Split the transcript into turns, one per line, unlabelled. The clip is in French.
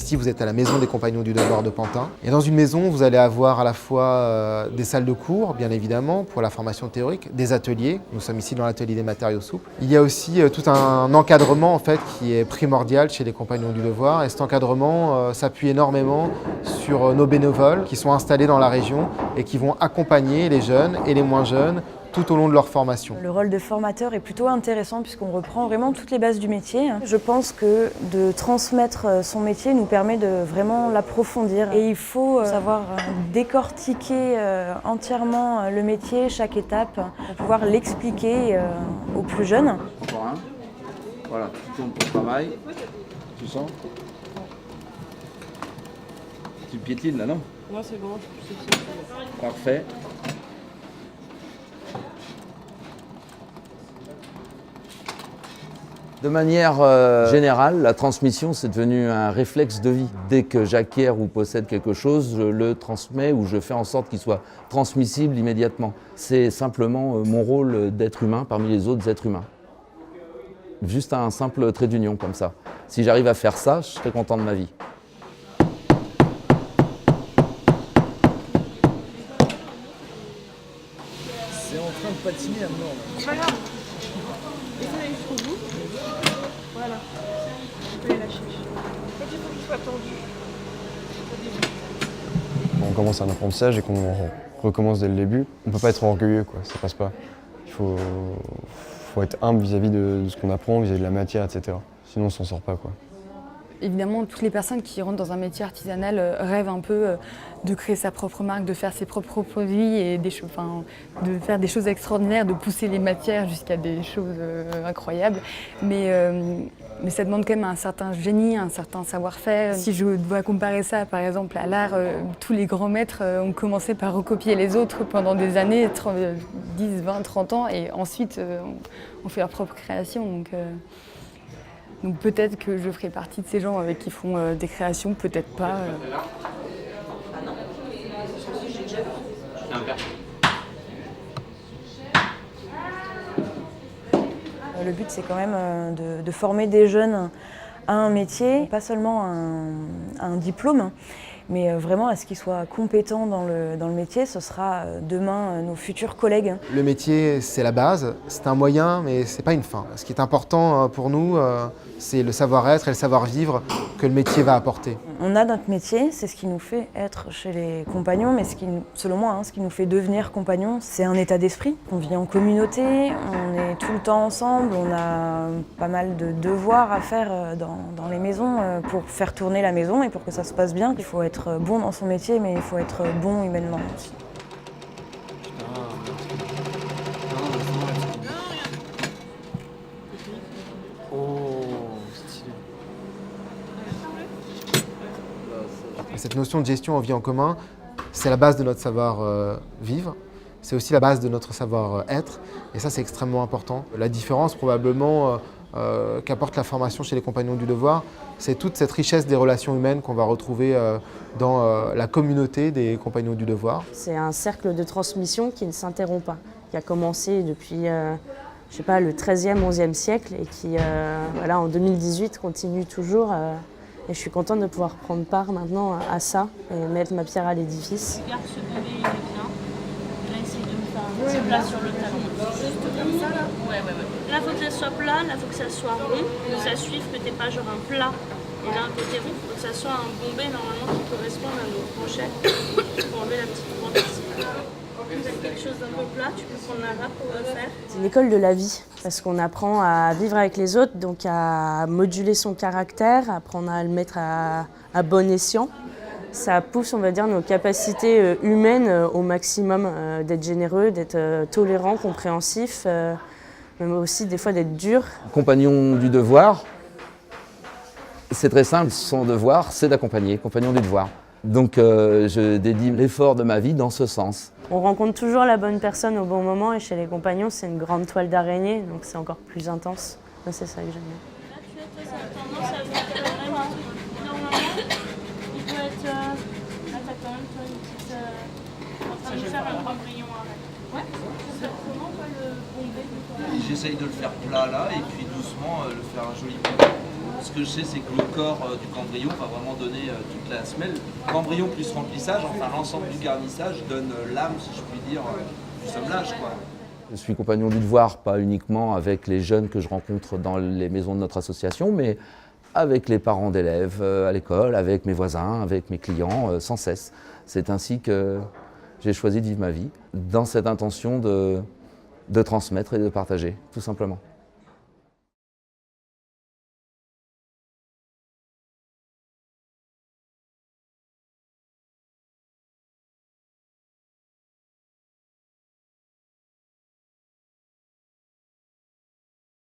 Ici, vous êtes à la maison des Compagnons du Devoir de Pantin. Et dans une maison, vous allez avoir à la fois des salles de cours, bien évidemment, pour la formation théorique, des ateliers. Nous sommes ici dans l'atelier des matériaux souples. Il y a aussi tout un encadrement en fait, qui est primordial chez les Compagnons du Devoir. Et cet encadrement s'appuie énormément sur nos bénévoles qui sont installés dans la région et qui vont accompagner les jeunes et les moins jeunes tout au long de leur formation.
Le rôle de formateur est plutôt intéressant puisqu'on reprend vraiment toutes les bases du métier. Je pense que de transmettre son métier nous permet de vraiment l'approfondir. Et il faut savoir décortiquer entièrement le métier, chaque étape, pour pouvoir l'expliquer aux plus jeunes.
Encore un. Voilà, tu tournes ton travail. Tu sens? Tu piétines là, non?
Non, c'est bon, je suis
Parfait. De manière générale, la transmission, c'est devenu un réflexe de vie. Dès que j'acquiers ou possède quelque chose, je le transmets ou je fais en sorte qu'il soit transmissible immédiatement. C'est simplement mon rôle d'être humain parmi les autres êtres humains. Juste un simple trait d'union comme ça. Si j'arrive à faire ça, je serai content de ma vie.
C'est en train de patiner à mort.
C'est pas grave. Essayez jusqu'au bout. Voilà. Vous pouvez lâcher. En fait, il faut qu'il soit tendu.
On commence un apprentissage et qu'on recommence dès le début, on ne peut pas être orgueilleux, quoi, ça passe pas. Il faut être humble vis-à-vis de ce qu'on apprend, vis-à-vis de la matière, etc. Sinon on s'en sort pas, quoi.
Évidemment, toutes les personnes qui rentrent dans un métier artisanal rêvent un peu de créer sa propre marque, de faire ses propres produits et de faire des choses extraordinaires, de pousser les matières jusqu'à des choses incroyables. Mais ça demande quand même un certain génie, un certain savoir-faire. Si je dois comparer ça, par exemple, à l'art, tous les grands maîtres ont commencé par recopier les autres pendant des années, 10, 20, 30 ans, et ensuite on fait leur propre création. Donc peut-être que je ferai partie de ces gens qui font des créations, peut-être pas.
Le but, c'est quand même de former des jeunes à un métier, pas seulement un diplôme, mais vraiment à ce qu'ils soient compétents dans le métier. Ce sera demain nos futurs collègues.
Le métier, c'est la base, c'est un moyen, mais c'est pas une fin. Ce qui est important pour nous, c'est le savoir-être et le savoir-vivre que le métier va apporter.
On a notre métier, c'est ce qui nous fait être chez les compagnons, mais selon moi, ce qui nous fait devenir compagnons, c'est un état d'esprit. On vit en communauté, on est tout le temps ensemble, on a pas mal de devoirs à faire dans les maisons pour faire tourner la maison et pour que ça se passe bien. Il faut être bon dans son métier, mais il faut être bon humainement aussi.
Cette notion de gestion en vie en commun, c'est la base de notre savoir-vivre, c'est aussi la base de notre savoir-être, et ça c'est extrêmement important. La différence probablement qu'apporte la formation chez les Compagnons du Devoir, c'est toute cette richesse des relations humaines qu'on va retrouver dans la communauté des Compagnons du Devoir.
C'est un cercle de transmission qui ne s'interrompt pas, qui a commencé depuis je sais pas, le 13e, 11e siècle et qui, voilà, en 2018, continue toujours. Et je suis contente de pouvoir prendre part maintenant à ça et mettre ma pierre à l'édifice.
Regarde ce bébé, il est bien. Là, essaye de me faire un petit plat sur le talon. Juste comme ça, là? Ouais. Là, il faut que ça soit plat, là, il faut que ça soit rond. Que ça suive, que t'aies pas genre un plat et là un côté rond. Il faut que ça soit un bombé normalement qui correspond à nos crochets pour enlever la petite bande ici. Quand tu as quelque chose d'un peu plat, tu peux prendre un râpe pour le faire.
C'est l'école de la vie, parce qu'on apprend à vivre avec les autres, donc à moduler son caractère, apprendre à le mettre à bon escient. Ça pousse, on va dire, nos capacités humaines au maximum, d'être généreux, d'être tolérant, compréhensif, mais aussi des fois d'être dur.
Compagnon du devoir, c'est très simple, son devoir, c'est d'accompagner, compagnon du devoir. Donc je dédie l'effort de ma vie dans ce sens.
On rencontre toujours la bonne personne au bon moment et chez les compagnons, c'est une grande toile d'araignée, donc c'est encore plus intense. C'est ça que j'aime bien.
Là, tu vois, ça a tendance à venir vraiment. Normalement, il doit être. Là, t'as quand même toi, une petite. En train de faire un embryon avec. Ouais, ça fait comment, toi, le bombé?
J'essaye de le faire plat là et puis doucement le faire un joli plat.
Ce que je sais, c'est que le corps du cambrion va vraiment donner toute la semelle. Cambrion plus remplissage, enfin l'ensemble du garnissage donne l'âme, si je puis dire, du semelage, quoi. Je suis compagnon du devoir, pas uniquement avec les jeunes que je rencontre dans les maisons de notre association, mais avec les parents d'élèves à l'école, avec mes voisins, avec mes clients, sans cesse. C'est ainsi que j'ai choisi de vivre ma vie, dans cette intention de transmettre et de partager, tout simplement.